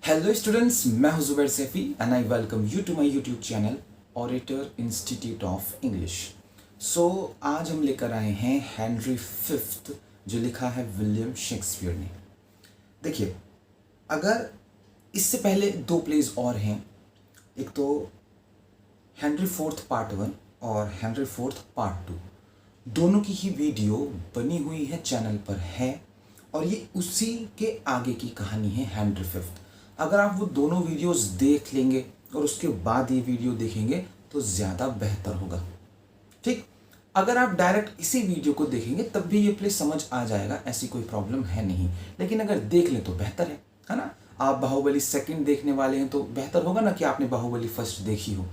Hello students, मैं हूं Zubair Saifi and I welcome you to my YouTube channel orator institute of English. So आज हम लेकर आए हैं हेनरी फिफ्थ, जो लिखा है विलियम शेक्सपियर ने। देखिए, अगर इससे पहले दो प्लेज और हैं, एक तो हेनरी फोर्थ पार्ट वन और हेनरी फोर्थ पार्ट टू, दोनों की ही वीडियो बनी हुई है, चैनल पर है, और ये उसी के आगे की कहानी है हेनरी फिफ्थ। अगर आप वो दोनों वीडियोस देख लेंगे और उसके बाद ये वीडियो देखेंगे तो ज़्यादा बेहतर होगा। ठीक, अगर आप डायरेक्ट इसी वीडियो को देखेंगे तब भी ये प्ले समझ आ जाएगा, ऐसी कोई प्रॉब्लम है नहीं, लेकिन अगर देख लें तो बेहतर है ना। आप बाहुबली सेकंड देखने वाले हैं तो बेहतर होगा ना कि आपने बाहुबली फर्स्ट देखी हो।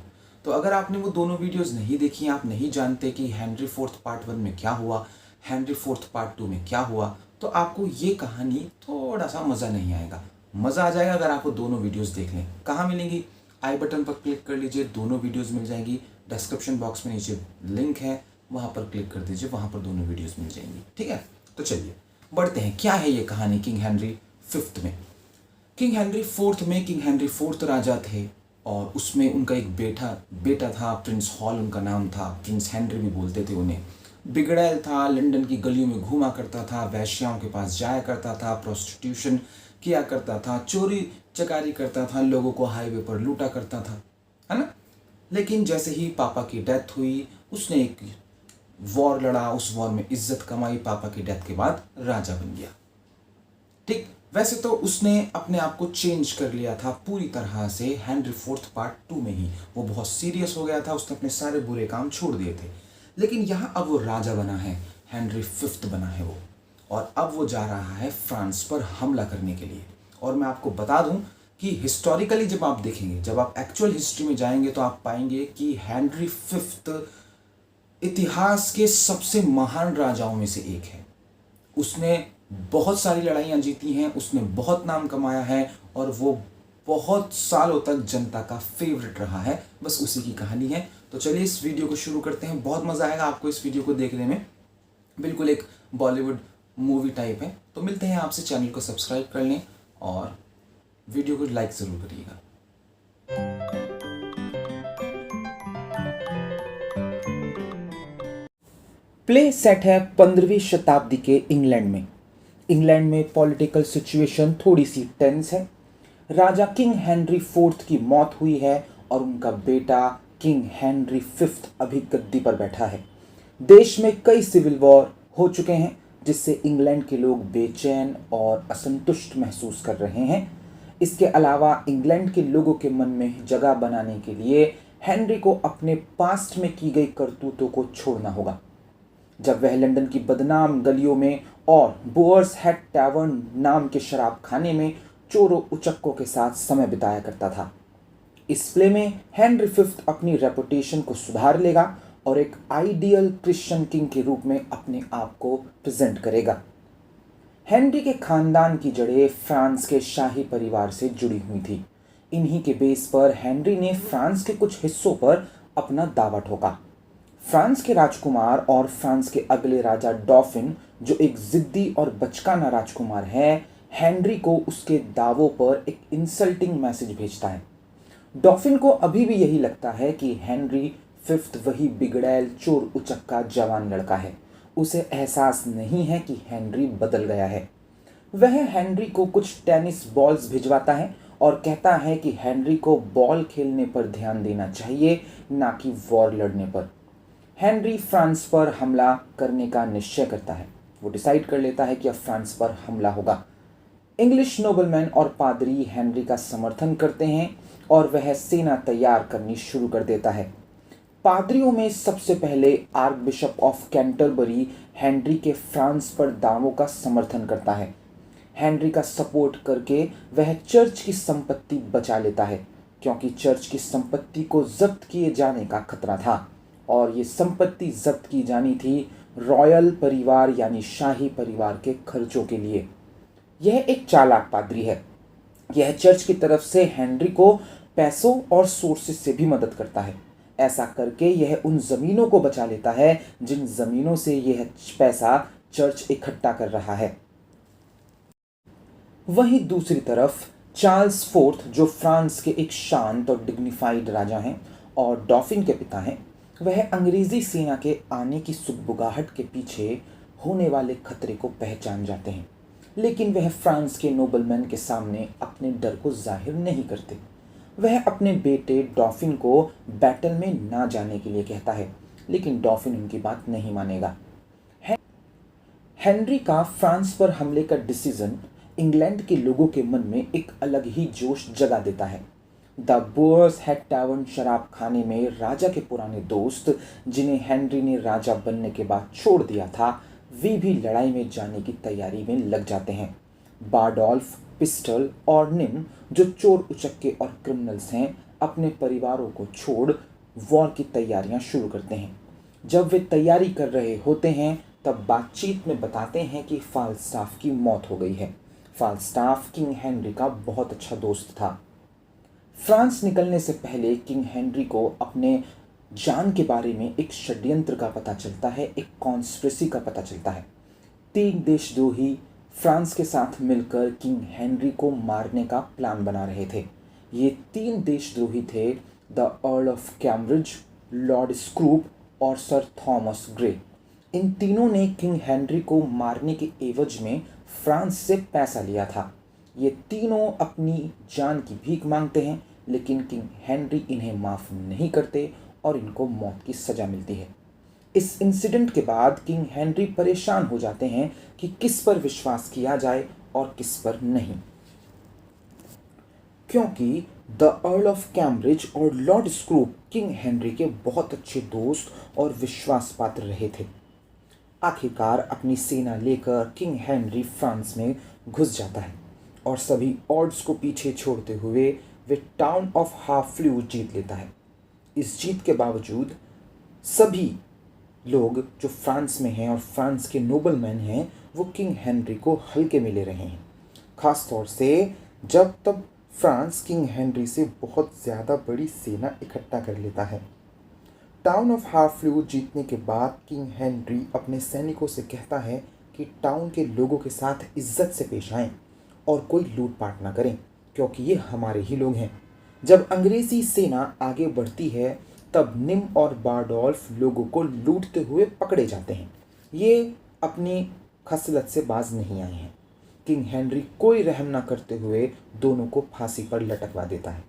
तो अगर आपने वो दोनों वीडियोस नहीं देखी, आप नहीं जानते कि हेनरी फोर्थ पार्ट वन में क्या हुआ, हेनरी फोर्थ पार्ट टू में क्या हुआ, तो आपको ये कहानी थोड़ा सा मज़ा नहीं आएगा। मज़ा आ जाएगा अगर आप वो दोनों वीडियोस देख लें। कहाँ मिलेंगी? आई बटन पर क्लिक कर लीजिए, दोनों वीडियोस मिल जाएंगी। डिस्क्रिप्शन बॉक्स में नीचे लिंक है, वहाँ पर क्लिक कर दीजिए, वहाँ पर दोनों वीडियोस मिल जाएंगी। ठीक है, तो चलिए बढ़ते हैं। क्या है ये कहानी किंग हेनरी फिफ्थ में? किंग हेनरी फोर्थ में किंग हेनरी फोर्थ राजा थे और उसमें उनका एक बेटा था, प्रिंस हॉल उनका नाम था, प्रिंस हेनरी भी बोलते थे उन्हें। बिगड़ैल था, लंदन की गलियों में घूमा करता था, वैश्याओं के पास जाया करता था, प्रोस्टिट्यूशन किया करता था, चोरी चकारी करता था, लोगों को हाईवे पर लूटा करता था, है ना। लेकिन जैसे ही पापा की डेथ हुई, उसने एक वॉर लड़ा, उस वॉर में इज्जत कमाई, पापा की डेथ के बाद राजा बन गया। ठीक, वैसे तो उसने अपने आप को चेंज कर लिया था पूरी तरह से हेनरी फोर्थ पार्ट टू में ही। वो बहुत सीरियस हो गया था, उसने अपने सारे बुरे काम छोड़ दिए थे। लेकिन यहाँ अब वो राजा बना है, हेनरी फिफ्थ बना है वो, और अब वो जा रहा है फ्रांस पर हमला करने के लिए। और मैं आपको बता दूं कि हिस्टोरिकली जब आप देखेंगे, जब आप एक्चुअल हिस्ट्री में जाएंगे तो आप पाएंगे कि हेनरी फिफ्थ इतिहास के सबसे महान राजाओं में से एक है। उसने बहुत सारी लड़ाइयाँ जीती हैं, उसने बहुत नाम कमाया है, और वो बहुत सालों तक जनता का फेवरेट रहा है। बस उसी की कहानी है। तो चलिए इस वीडियो को शुरू करते हैं। बहुत मज़ा आएगा आपको इस वीडियो को देखने में, बिल्कुल एक बॉलीवुड मूवी टाइप है। तो मिलते हैं आपसे, चैनल को सब्सक्राइब कर लें और वीडियो को लाइक ज़रूर करिएगा। प्ले सेट है 15वीं शताब्दी के इंग्लैंड में। इंग्लैंड में पॉलिटिकल सिचुएशन थोड़ी सी टेंस है। राजा किंग हेनरी फोर्थ की मौत हुई है और उनका बेटा किंग हेनरी फिफ्थ अभी गद्दी पर बैठा है। देश में कई सिविल वॉर हो चुके हैं, जिससे इंग्लैंड के लोग बेचैन और असंतुष्ट महसूस कर रहे हैं। इसके अलावा इंग्लैंड के लोगों के मन में जगह बनाने के लिए हेनरी को अपने पास्ट में की गई करतूतों को छोड़ना होगा। जब वह लंदन की बदनाम गलियों में और बोअर्स हेड टैवर्न नाम के शराब खाने में चोरों उचक्कों के साथ समय बिताया करता था। इस प्ले में हेनरी फिफ्थ अपनी रेपुटेशन को सुधार लेगा और एक आइडियल क्रिश्चियन किंग के रूप में अपने आप को प्रेजेंट करेगा। हेनरी के खानदान की जड़ें फ्रांस के शाही परिवार से जुड़ी हुई थी। इन्हीं के बेस पर हेनरी ने फ्रांस के कुछ हिस्सों पर अपना दावा ठोका। फ्रांस के राजकुमार और फ्रांस के अगले राजा डॉफिन, जो एक जिद्दी और बचकाना राजकुमार है, हेनरी को उसके दावों पर एक इंसल्टिंग मैसेज भेजता है। डॉफिन को अभी भी यही लगता है कि हेनरी फिफ्थ वही बिगड़ैल चोर उचक्का जवान लड़का है। उसे एहसास नहीं है कि हेनरी बदल गया है। वह हेनरी को कुछ टेनिस बॉल्स भिजवाता है और कहता है कि हेनरी को बॉल खेलने पर ध्यान देना चाहिए, ना कि वॉर लड़ने पर। हेनरी फ्रांस पर हमला करने का निश्चय करता है। वो डिसाइड कर लेता है कि अब फ्रांस पर हमला होगा। इंग्लिश नोबलमैन और पादरी हेनरी का समर्थन करते हैं और वह सेना तैयार करनी शुरू कर देता है। पादरियों में सबसे पहले arc bishop of Canterbury Henry के फ्रांस पर दावों का समर्थन करता है। हेनरी का सपोर्ट करके वह चर्च की संपत्ति बचा लेता है, क्योंकि चर्च की संपत्ति को जब्त किए जाने का खतरा था, और ये संपत्ति जब्त की जानी थी रॉयल परिवार यानी शाही परिवार के खर्चों के लिए। यह एक चालाक पादरी है। यह चर्च की तरफ से हेनरी को पैसों और सोर्सेस से भी मदद करता है। ऐसा करके यह उन जमीनों को बचा लेता है जिन जमीनों से यह पैसा चर्च इकट्ठा कर रहा है। वहीं दूसरी तरफ चार्ल्स फोर्थ, जो फ्रांस के एक शांत और डिग्निफाइड राजा हैं और डॉफिन के पिता हैं, वह अंग्रेजी सेना के आने की सुगबुगाहट के पीछे होने वाले खतरे को पहचान जाते हैं, लेकिन वह फ्रांस के नोबलमैन के सामने अपने डर को जाहिर नहीं करते। वह अपने बेटे डॉफिन को बैटल में ना जाने के लिए कहता है, लेकिन डॉफिन उनकी बात नहीं मानेगा। हेनरी का फ्रांस पर हमले का डिसीजन इंग्लैंड के लोगों के मन में एक अलग ही जोश जगा देता है। द बोअर्स हेड टैवर्न शराब खाने में राजा के पुराने दोस्त, जिन्हें हेनरी ने राजा बनने के बाद छोड़ दिया था, वे भी लड़ाई में जाने की तैयारी में लग जाते हैं। बारडोल्फ, पिस्टल और निम, जो चोर उचक्के और क्रिमिनल्स हैं, अपने परिवारों को छोड़ वॉर की तैयारियां शुरू करते हैं। जब वे तैयारी कर रहे होते हैं तब बातचीत में बताते हैं कि फाल्स्टाफ की मौत हो गई है। फाल्स्टाफ किंग हेनरी का बहुत अच्छा दोस्त था। फ्रांस निकलने से पहले किंग हेनरी को अपने जान के बारे में एक षड्यंत्र का पता चलता है, एक कॉन्स्पिरेसी का पता चलता है। 3 देशद्रोही फ्रांस के साथ मिलकर किंग हेनरी को मारने का प्लान बना रहे थे। ये 3 देशद्रोही थे the Earl of Cambridge, Lord Scroop और सर थॉमस ग्रे। इन तीनों ने किंग हेनरी को मारने के एवज में फ्रांस से पैसा लिया था। ये तीनों अपनी जान की भीख मांगते हैं, लेकिन किंग हेनरी इन्हें माफ़ नहीं करते और इनको मौत की सज़ा मिलती है। इस इंसिडेंट के बाद किंग हेनरी परेशान हो जाते हैं कि किस पर विश्वास किया जाए और किस पर नहीं, क्योंकि द अर्ल ऑफ कैम्ब्रिज और लॉर्ड स्क्रूप किंग हेनरी के बहुत अच्छे दोस्त और विश्वास पात्र रहे थे। आखिरकार अपनी सेना लेकर किंग हेनरी फ्रांस में घुस जाता है और सभी ऑड्स को पीछे छोड़ते हुए वे टाउन ऑफ हार्फ्ल्यू जीत लेता है। इस जीत के बावजूद सभी लोग जो फ्रांस में हैं और फ्रांस के नोबलमैन हैं, वो किंग हेनरी को हल्के में ले रहे हैं। खास तौर से जब तब फ्रांस किंग हेनरी से बहुत ज़्यादा बड़ी सेना इकट्ठा कर लेता है। टाउन ऑफ हार्फ्ल्यू जीतने के बाद किंग हेनरी अपने सैनिकों से कहता है कि टाउन के लोगों के साथ इज्जत से पेश आएं और कोई लूटपाट ना करें, क्योंकि ये हमारे ही लोग हैं। जब अंग्रेज़ी सेना आगे बढ़ती है तब निम और बारडोल्फ लोगों को लूटते हुए पकड़े जाते हैं। ये अपनी खसलत से बाज नहीं आए हैं। किंग हेनरी कोई रहम ना करते हुए दोनों को फांसी पर लटकवा देता है।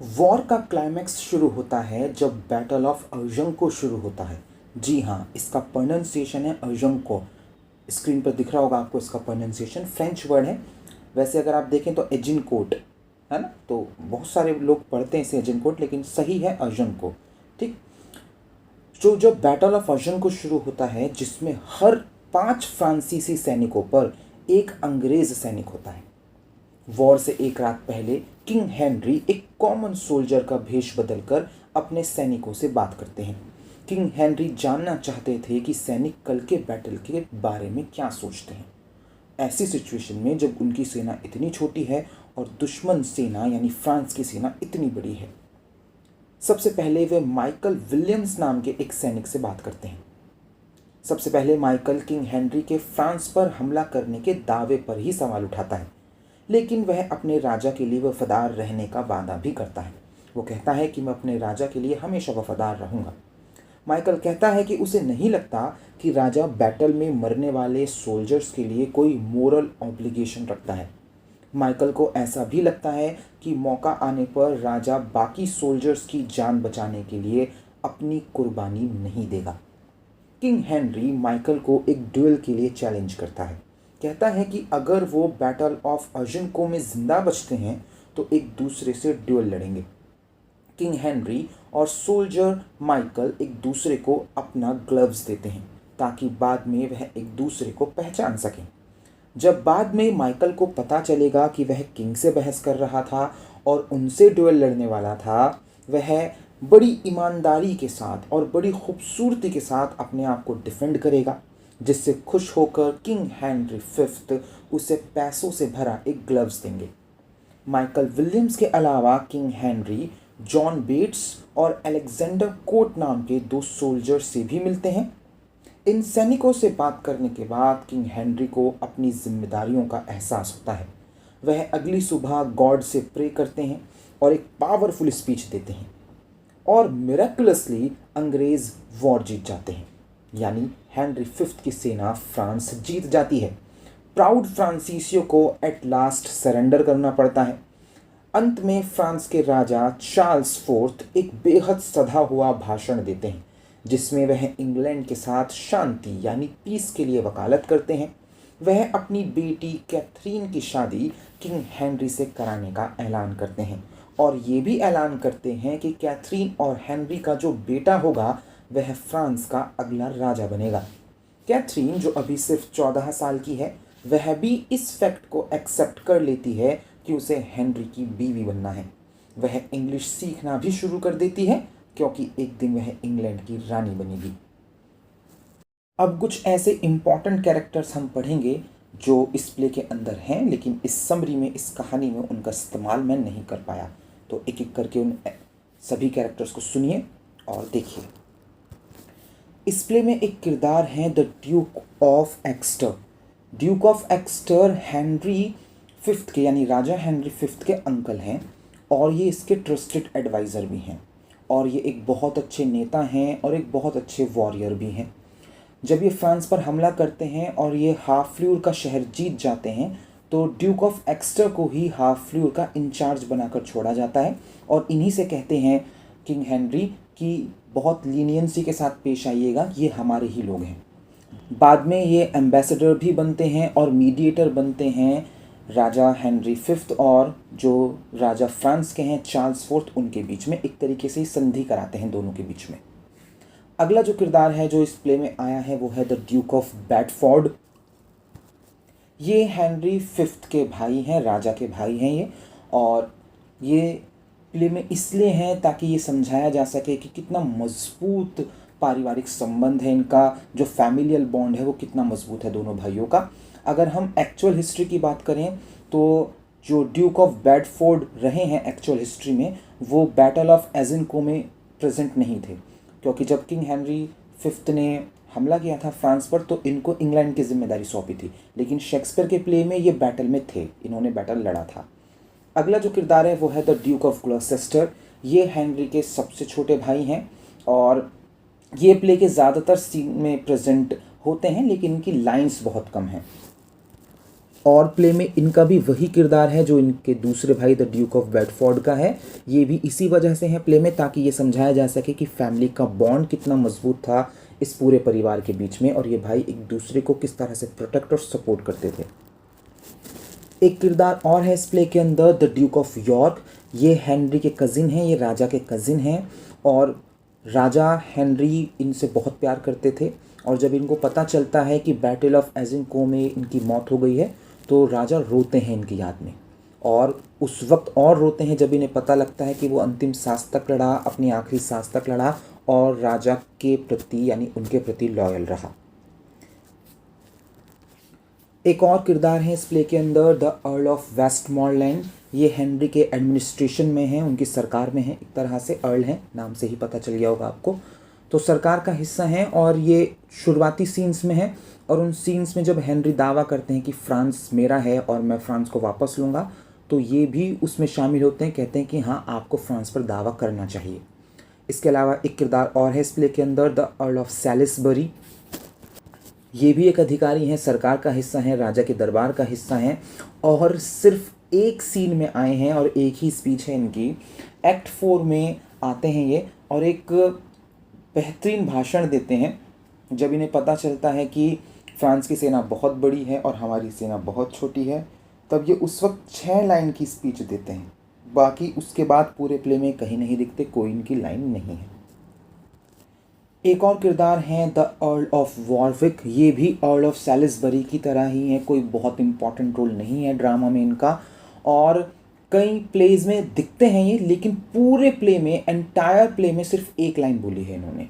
वॉर का क्लाइमैक्स शुरू होता है जब बैटल ऑफ अर्जंको शुरू होता है। जी हाँ, इसका प्रोनाउंसिएशन है अर्जंको। स्क्रीन पर दिख रहा होगा आपको इसका प्रोनाउंसिएशन। फ्रेंच वर्ड है। वैसे अगर आप देखें तो एजिनकोट है ना, तो बहुत सारे लोग पढ़ते हैं इसे एजिनकोट, लेकिन सही है अर्जंको। ठीक, जो जब बैटल ऑफ अर्जंको शुरू होता है, जिसमें हर 5 फ्रांसीसी सैनिकों पर एक अंग्रेज सैनिक होता है। वॉर से एक रात पहले किंग हेनरी एक कॉमन सोल्जर का भेष बदलकर अपने सैनिकों से बात करते हैं। किंग हेनरी जानना चाहते थे कि सैनिक कल के बैटल के बारे में क्या सोचते हैं। ऐसी सिचुएशन में जब उनकी सेना इतनी छोटी है और दुश्मन सेना यानी फ्रांस की सेना इतनी बड़ी है। सबसे पहले वे माइकल विलियम्स नाम के एक सैनिक से बात करते हैं। सबसे पहले माइकल किंग हेनरी के फ्रांस पर हमला करने के दावे पर ही सवाल उठाता है, लेकिन वह अपने राजा के लिए वफादार रहने का वादा भी करता है। वो कहता है कि मैं अपने राजा के लिए हमेशा वफादार रहूँगा। माइकल कहता है कि उसे नहीं लगता कि राजा बैटल में मरने वाले सोल्जर्स के लिए कोई मोरल ऑब्लिगेशन रखता है। माइकल को ऐसा भी लगता है कि मौका आने पर राजा बाकी सोल्जर्स की जान बचाने के लिए अपनी कुर्बानी नहीं देगा। किंग हेनरी माइकल को एक ड्यूल के लिए चैलेंज करता है। कहता है कि अगर वो बैटल ऑफ अर्जंको में जिंदा बचते हैं तो एक दूसरे से ड्यूल लड़ेंगे। किंग हेनरी और सोल्जर माइकल एक दूसरे को अपना ग्लव्स देते हैं ताकि बाद में वह एक दूसरे को पहचान सकें। जब बाद में माइकल को पता चलेगा कि वह किंग से बहस कर रहा था और उनसे ड्यूल लड़ने वाला था, वह बड़ी ईमानदारी के साथ और बड़ी खूबसूरती के साथ अपने आप को डिफेंड करेगा, जिससे खुश होकर किंग हेनरी 5 उसे पैसों से भरा एक ग्लव्स देंगे। माइकल विलियम्स के अलावा किंग हेनरी जॉन बेट्स और अलेक्जेंडर कोट नाम के 2 सोल्जर से भी मिलते हैं। इन सैनिकों से बात करने के बाद किंग हेनरी को अपनी जिम्मेदारियों का एहसास होता है। वह अगली सुबह गॉड से प्रे करते हैं और एक पावरफुल स्पीच देते हैं और मिरेकुलसली अंग्रेज वॉर जीत जाते हैं, यानी हेनरी फिफ्थ की सेना फ्रांस जीत जाती है। प्राउड फ्रांसीसियो को एट लास्ट सरेंडर करना पड़ता है। अंत में फ्रांस के राजा चार्ल्स फोर्थ एक बेहद सधा हुआ भाषण देते हैं जिसमें वह इंग्लैंड के साथ शांति यानी पीस के लिए वकालत करते हैं। वह अपनी बेटी कैथरीन की शादी किंग हेनरी से कराने का ऐलान करते हैं और ये भी ऐलान करते हैं कि कैथरीन और हेनरी का जो बेटा होगा वह फ्रांस का अगला राजा बनेगा। कैथरीन जो अभी सिर्फ 14 साल की है वह भी इस फैक्ट को एक्सेप्ट कर लेती है कि उसे हेनरी की बीवी बनना है। वह इंग्लिश सीखना भी शुरू कर देती है क्योंकि एक दिन वह इंग्लैंड की रानी बनेगी। अब कुछ ऐसे इम्पॉर्टेंट कैरेक्टर्स हम पढ़ेंगे जो इस प्ले के अंदर हैं, लेकिन इस समरी में, इस कहानी में उनका इस्तेमाल मैं नहीं कर पाया। तो एक एक करके उन सभी कैरेक्टर्स को सुनिए और देखिए। इस प्ले में एक किरदार है the Duke of Exter. Duke of Exter Henry fifth के यानी राजा हेनरी फिफ्थ के अंकल हैं और ये इसके ट्रस्टेड एडवाइज़र भी हैं और ये एक बहुत अच्छे नेता हैं और एक बहुत अच्छे वॉरियर भी हैं। जब ये फ्रांस पर हमला करते हैं और ये हार्फ्ल्यूर का शहर जीत जाते हैं तो ड्यूक ऑफ एक्स्टर को ही हार्फ्ल्यूर का इंचार्ज बनाकर छोड़ा जाता है और इन्हीं से कहते हैं किंग हेनरी कि बहुत लीनियंसी के साथ पेश आइएगा, ये हमारे ही लोग हैं। बाद में ये एम्बेसडर भी बनते हैं और मीडिएटर बनते हैं राजा हेनरी फिफ्थ और जो राजा फ्रांस के हैं चार्ल्स फोर्थ उनके बीच में, एक तरीके से संधि कराते हैं दोनों के बीच में। अगला जो किरदार है जो इस प्ले में आया है वो है द ड्यूक ऑफ बेडफोर्ड। ये हेनरी फिफ्थ के भाई हैं, राजा के भाई हैं ये, और ये प्ले में इसलिए हैं ताकि ये समझाया जा सके कि कितना मजबूत पारिवारिक संबंध है इनका, जो फैमिलियल बॉन्ड है वो कितना मजबूत है दोनों भाइयों का। अगर हम एक्चुअल हिस्ट्री की बात करें तो जो ड्यूक ऑफ बेडफोर्ड रहे हैं एक्चुअल हिस्ट्री में वो बैटल ऑफ एजिनको में प्रेजेंट नहीं थे, क्योंकि जब किंग हेनरी फिफ्थ ने हमला किया था फ्रांस पर तो इनको इंग्लैंड की जिम्मेदारी सौंपी थी, लेकिन शेक्सपियर के प्ले में ये बैटल में थे, इन्होंने बैटल लड़ा था। अगला जो किरदार है वो है द ड्यूक ऑफ ग्लॉसेस्टर। ये हेनरी के सबसे छोटे भाई हैं और ये प्ले के ज़्यादातर सीन में प्रेजेंट होते हैं, लेकिन इनकी लाइंस बहुत कम हैं और प्ले में इनका भी वही किरदार है जो इनके दूसरे भाई द ड्यूक ऑफ बेडफोर्ड का है। ये भी इसी वजह से है प्ले में ताकि ये समझाया जा सके कि फैमिली का बॉन्ड कितना मजबूत था इस पूरे परिवार के बीच में और ये भाई एक दूसरे को किस तरह से प्रोटेक्ट और सपोर्ट करते थे। एक किरदार और है इस प्ले के अंदर द ड्यूक ऑफ यॉर्क। ये हेनरी के कज़िन हैं, ये राजा के कज़िन हैं और राजा हेनरी इनसे बहुत प्यार करते थे और जब इनको पता चलता है कि बैटल ऑफ एजिनको में इनकी मौत हो गई है तो राजा रोते हैं इनकी याद में, और उस वक्त और रोते हैं जब इन्हें पता लगता है कि वो अंतिम सांस तक लड़ा, अपनी आखिरी सांस तक लड़ा और राजा के प्रति यानी उनके प्रति लॉयल रहा। एक और किरदार है इस प्ले के अंदर द अर्ल ऑफ वेस्टमॉरलैंड। ये हेनरी के एडमिनिस्ट्रेशन में हैं, उनकी सरकार में हैं, एक तरह से अर्ल हैं, नाम से ही पता चल गया होगा आपको। तो सरकार का हिस्सा हैं और ये शुरुआती सीन्स में है और उन सीन्स में जब हेनरी दावा करते हैं कि फ्रांस मेरा है और मैं फ्रांस को वापस लूँगा तो ये भी उसमें शामिल होते हैं, कहते हैं कि हाँ आपको फ्रांस पर दावा करना चाहिए। इसके अलावा एक किरदार और है इस प्ले के अंदर द अर्ल ऑफ सैलिसबरी। ये भी एक अधिकारी हैं, सरकार का हिस्सा हैं, राजा के दरबार का हिस्सा हैं और सिर्फ एक सीन में आए हैं और एक ही स्पीच है इनकी। एक्ट 4 में आते हैं ये और एक बेहतरीन भाषण देते हैं जब इन्हें पता चलता है कि फ्रांस की सेना बहुत बड़ी है और हमारी सेना बहुत छोटी है। तब ये उस वक्त 6 लाइन की स्पीच देते हैं, बाकी उसके बाद पूरे प्ले में कहीं नहीं दिखते, कोई इनकी लाइन नहीं है। एक और किरदार हैं द अर्ल ऑफ वॉरविक। ये भी अर्ल ऑफ सैलिसबरी की तरह ही है, कोई बहुत इंपॉर्टेंट रोल नहीं है ड्रामा में इनका और कई प्लेज में दिखते हैं ये, लेकिन पूरे प्ले में, एंटायर प्ले में सिर्फ एक लाइन बोली है इन्होंने।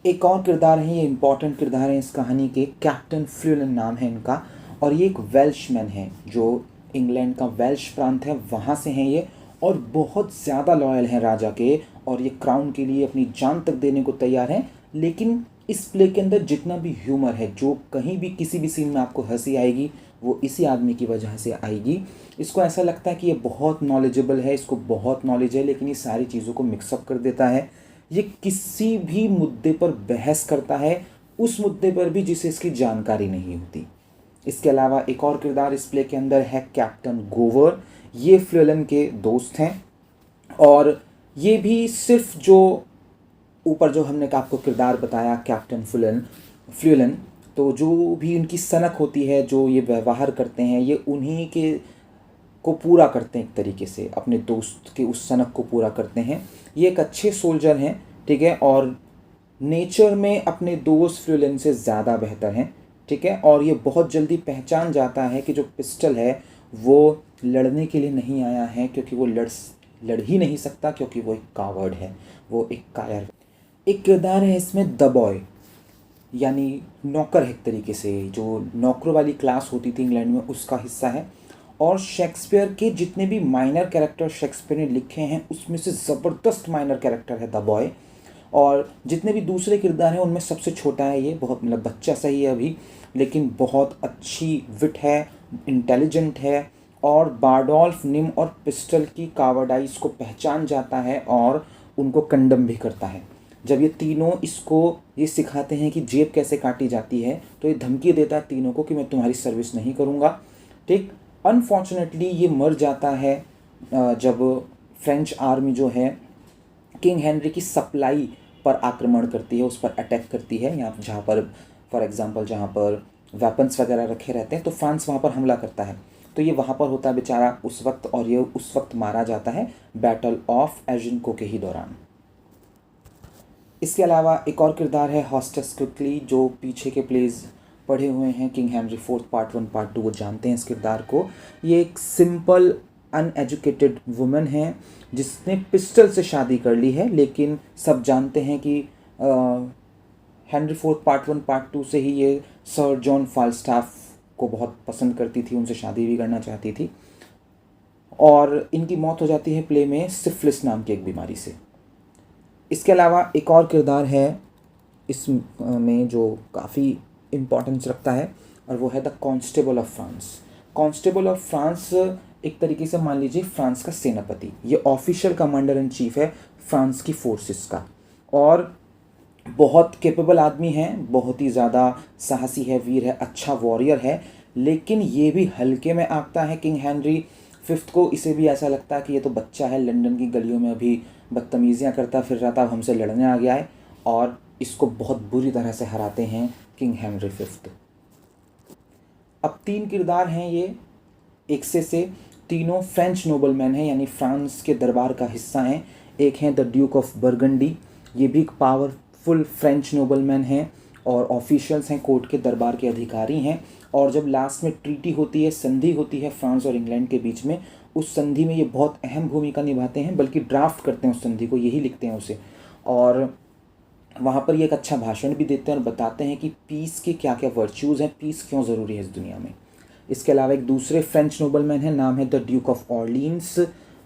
एक और किरदार है, ये इंपॉर्टेंट किरदार है इस कहानी के, कैप्टन फ्यूलन नाम है इनका और ये एक वेल्शमैन है जो इंग्लैंड का वेल्श प्रांत है वहाँ से हैं ये और बहुत ज़्यादा लॉयल हैं राजा के और ये क्राउन के लिए अपनी जान तक देने को तैयार हैं। लेकिन इस प्ले के अंदर जितना भी ह्यूमर है, जो कहीं भी किसी भी सीन में आपको हंसी आएगी वो इसी आदमी की वजह से आएगी। इसको ऐसा लगता है कि ये बहुत नॉलेजेबल है, इसको बहुत नॉलेज है, लेकिन ये सारी चीज़ों को मिक्सअप कर देता है। ये किसी भी मुद्दे पर बहस करता है, उस मुद्दे पर भी जिसे इसकी जानकारी नहीं होती। इसके अलावा एक और किरदार इस प्ले के अंदर है कैप्टन गोवर। ये फ्लूलन के दोस्त हैं और ये भी सिर्फ जो ऊपर जो हमने आपको किरदार बताया कैप्टन फ्लूलन, तो जो भी उनकी सनक होती है, जो ये व्यवहार करते हैं, ये उन्हीं के को पूरा करते हैं, एक तरीके से अपने दोस्त के उस सनक को पूरा करते हैं। ये एक अच्छे सोल्जर हैं, ठीक है, और नेचर में अपने दोस्त फ्लूलन से ज़्यादा बेहतर हैं, ठीक है। और ये बहुत जल्दी पहचान जाता है कि जो पिस्टल है वो लड़ने के लिए नहीं आया है, क्योंकि वो लड़ ही नहीं सकता, क्योंकि वो एक कावर्ड है, वो एक कायर। एक किरदार है इसमें द बॉय, यानी नौकर है, एक तरीके से जो नौकरों वाली क्लास होती थी इंग्लैंड में, उसका हिस्सा है। और शेक्सपियर के जितने भी माइनर कैरेक्टर शेक्सपियर ने लिखे हैं उसमें से ज़बरदस्त माइनर कैरेक्टर है द बॉय। और जितने भी दूसरे किरदार हैं उनमें सबसे छोटा है ये, बहुत मतलब बच्चा सही है अभी, लेकिन बहुत अच्छी विट है, इंटेलिजेंट है, और बारडोल्फ, निम और पिस्टल की कावर्डाइज को पहचान जाता है और उनको कंडम भी करता है। जब ये तीनों इसको ये सिखाते हैं कि जेब कैसे काटी जाती है, तो ये धमकी देता है तीनों को कि मैं तुम्हारी सर्विस नहीं करूँगा, ठीक। अनफॉर्चुनेटली ये मर जाता है जब फ्रेंच आर्मी जो है किंग हेनरी की सप्लाई पर आक्रमण करती है, उस पर अटैक करती है, यहाँ जहाँ पर फॉर एग्जांपल जहाँ पर वेपन्स वगैरह रखे रहते हैं, तो फ्रांस वहाँ पर हमला करता है। तो ये वहाँ पर होता है बेचारा उस वक्त, और ये उस वक्त मारा जाता है बैटल ऑफ एजिनको के ही दौरान। इसके अलावा एक और किरदार है हॉस्टेस क्विकली, जो पीछे के प्लेज पढ़े हुए हैं king Henry fourth part 1 part 2, वो जानते हैं इस किरदार को। ये एक सिंपल अनएजुकेटेड वुमेन है जिसने पिस्टल से शादी कर ली है, लेकिन सब जानते हैं कि हेनरी फोर्थ पार्ट 1 पार्ट 2 से ही ये सर जॉन फाल्स्टाफ को बहुत पसंद करती थी, उनसे शादी भी करना चाहती थी, और इनकी मौत हो जाती है प्ले में सिफिलिस नाम की एक बीमारी से। इसके अलावा एक और किरदार है इसमें जो काफ़ी इम्पोर्टेंस रखता है, और वो है the constable of France. Constable of France एक तरीके से मान लीजिए फ्रांस का सेनापति, ये ऑफिशियल कमांडर इन चीफ है फ्रांस की फोर्सेस का, और बहुत कैपेबल आदमी है, बहुत ही ज़्यादा साहसी है, वीर है, अच्छा वॉरियर है, लेकिन ये भी हल्के में आंकता है किंग हेनरी फिफ्थ को। इसे भी ऐसा लगता है कि ये तो बच्चा है, लंदन की गलियों में अभी बदतमीजियाँ करता फिर रहा था, हमसे लड़ने आ गया है, और इसको बहुत बुरी तरह से हराते हैं किंग हेनरी फिफ्थ। अब 3 किरदार हैं ये, एक से तीनों फ्रेंच नोबलमैन हैं, यानी फ्रांस के दरबार का हिस्सा हैं। एक हैं द ड्यूक ऑफ बर्गंडी, ये भी एक पावरफुल फ्रेंच नोबलमैन हैं और ऑफिशियल्स हैं, कोर्ट के दरबार के अधिकारी हैं। और जब लास्ट में ट्रीटी होती है, संधि होती है फ्रांस और इंग्लैंड के बीच में, उस संधि में ये बहुत अहम भूमिका निभाते हैं, बल्कि ड्राफ्ट करते हैं उस संधि को, यही लिखते हैं उसे, और वहाँ पर ये एक अच्छा भाषण भी देते हैं और बताते हैं कि पीस के क्या क्या वर्च्यूज़ हैं, पीस क्यों ज़रूरी है इस दुनिया में। इसके अलावा एक दूसरे फ्रेंच नोबलमैन हैं, नाम है द ड्यूक ऑफ ऑर्लीन्स,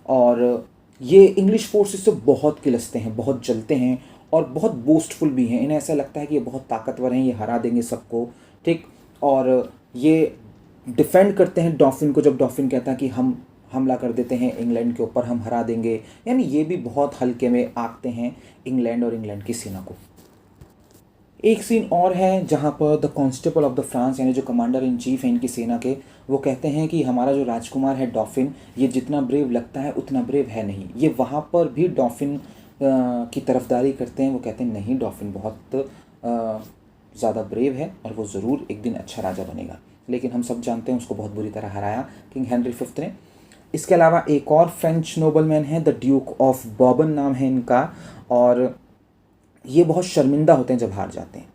और ये इंग्लिश फोर्सेस से बहुत किलसते हैं, बहुत जलते हैं, और बहुत बोस्टफुल भी हैं। इन्हें ऐसा लगता है कि ये बहुत ताकतवर हैं, ये हरा देंगे सबको, ठीक। और ये डिफेंड करते हैं डॉफिन को, जब डॉफिन कहता है कि हम हमला कर देते हैं इंग्लैंड के ऊपर, हम हरा देंगे, यानी ये भी बहुत हल्के में आंकते हैं इंग्लैंड और इंग्लैंड की सेना को। एक सीन और है जहाँ पर the constable of the France, यानी जो कमांडर इन चीफ हैं इनकी सेना के, वो कहते हैं कि हमारा जो राजकुमार है डॉफिन, ये जितना ब्रेव लगता है उतना ब्रेव है नहीं। ये वहाँ पर भी डॉफिन की तरफदारी करते हैं, वो कहते हैं नहीं, डॉफिन बहुत ज़्यादा ब्रेव है और वो ज़रूर एक दिन अच्छा राजा बनेगा, लेकिन हम सब जानते हैं उसको बहुत बुरी तरह हराया किंग हेनरी फिफ्थ ने। इसके अलावा एक और फ्रेंच नोबलमैन है द ड्यूक ऑफ बॉर्बन नाम है इनका, और ये बहुत शर्मिंदा होते हैं जब हार जाते हैं,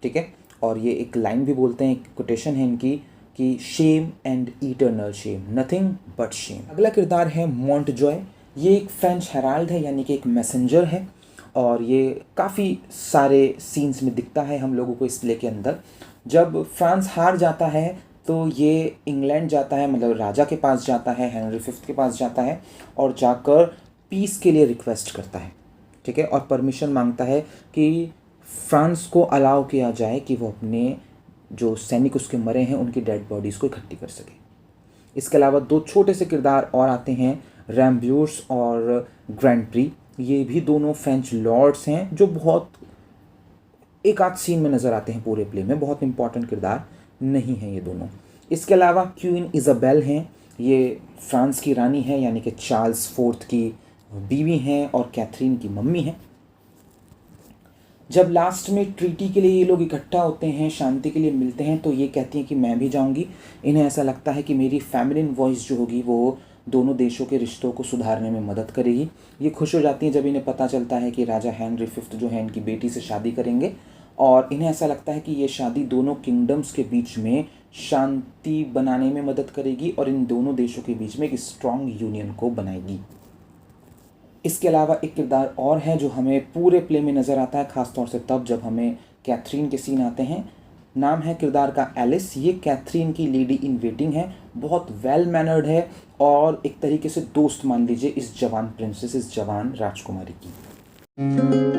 ठीक है। और ये एक लाइन भी बोलते हैं, एक कोटेशन है इनकी कि shame and eternal shame, nothing but shame. अगला किरदार है मॉन्टजॉय, ये एक फ्रेंच हेराल्ड है, यानी कि एक मैसेंजर है, और ये काफ़ी सारे सीन्स में दिखता है हम लोगों को इस प्ले के अंदर। जब फ्रांस हार जाता है तो ये इंग्लैंड जाता है, मतलब राजा के पास जाता है, हेनरी फिफ्थ के पास जाता है, और जाकर पीस के लिए रिक्वेस्ट करता है, ठीक है, और परमिशन मांगता है कि फ्रांस को अलाउ किया जाए कि वो अपने जो सैनिक उसके मरे हैं उनकी डेड बॉडीज़ को इकट्ठी कर सके। इसके अलावा 2 छोटे से किरदार और आते हैं, रैम्ब्यूर्स और ग्रैंड प्री। ये भी दोनों फ्रेंच लॉर्ड्स हैं जो बहुत एक आध सीन में नज़र आते हैं पूरे प्ले में, बहुत इंपॉर्टेंट किरदार नहीं हैं ये दोनों। इसके अलावा क्वीन इज़ाबेल हैं, ये फ्रांस की रानी है, यानी कि चार्ल्स फोर्थ की बीवी हैं और कैथरीन की मम्मी हैं। जब लास्ट में ट्रीटी के लिए ये लोग इकट्ठा होते हैं, शांति के लिए मिलते हैं, तो ये कहती हैं कि मैं भी जाऊंगी। इन्हें ऐसा लगता है कि मेरी फेमिनिन वॉइस जो होगी वो दोनों देशों के रिश्तों को सुधारने में मदद करेगी। ये खुश हो जाती हैं जब इन्हें पता चलता है कि राजा हेनरी फिफ्थ जो है इनकी बेटी से शादी करेंगे, और इन्हें ऐसा लगता है कि ये शादी दोनों किंगडम्स के बीच में शांति बनाने में मदद करेगी और इन दोनों देशों के बीच में एक स्ट्रॉन्ग यूनियन को बनाएगी। इसके अलावा एक किरदार और है जो हमें पूरे प्ले में नज़र आता है, ख़ासतौर से तब जब हमें कैथरीन के सीन आते हैं। नाम है किरदार का एलिस। ये कैथरीन की लेडी इन वेटिंग है, बहुत वेल मैनर्ड है और एक तरीके से दोस्त मान लीजिए इस जवान प्रिंसेस, इस जवान राजकुमारी की।